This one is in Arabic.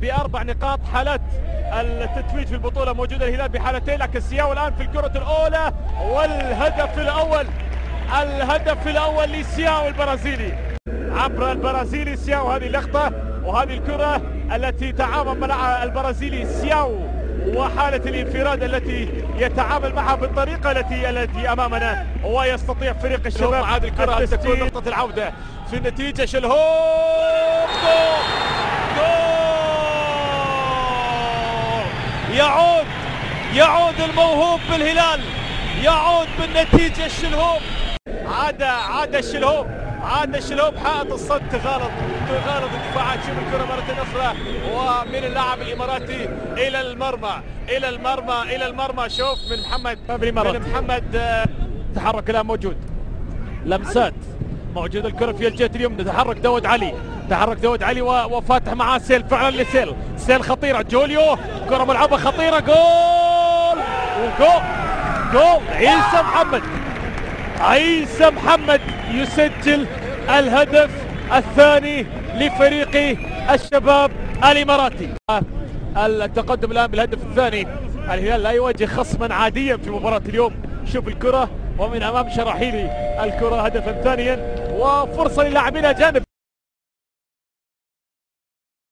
ب4 نقاط. حالات التتويج في البطولة موجودة الهلال بحالتين، لكن سياو الآن في الكرة الأولى والهدف الأول. الهدف الأول لسياو البرازيلي عبر البرازيلي سياو. هذه اللقطة وهذه الكرة التي تعامل مع البرازيلي سياو، وحالة الانفراد التي يتعامل معها بالطريقة التي أمامنا، ويستطيع فريق الشباب هذه الكرة أن تكون نقطة العودة في النتيجة. شلهوب جول! يعود الموهوب بالهلال، يعود بالنتيجة. الشلهوب عاد الشلهوب حائط الصد. تغالط الدفاعات. شوف الكرة مرة أخرى ومن اللاعب الإماراتي إلى المرمى. شوف من محمد تحرك الآن موجود، لمسات موجود الكرة في الجهة اليمنى. تحرك داود علي وفاتح معاه سيل. فعلا سيل خطيرة. جوليو كرة ملعبة خطيرة. جول عيسى محمد يسجل الهدف الثاني لفريق الشباب الإماراتي. التقدم الآن بالهدف الثاني. الهلال لا يواجه خصما عاديا في مباراة اليوم. شوف الكرة ومن أمام شراحيلي الكرة هدفا ثانيا، وفرصة للاعبين أجانب.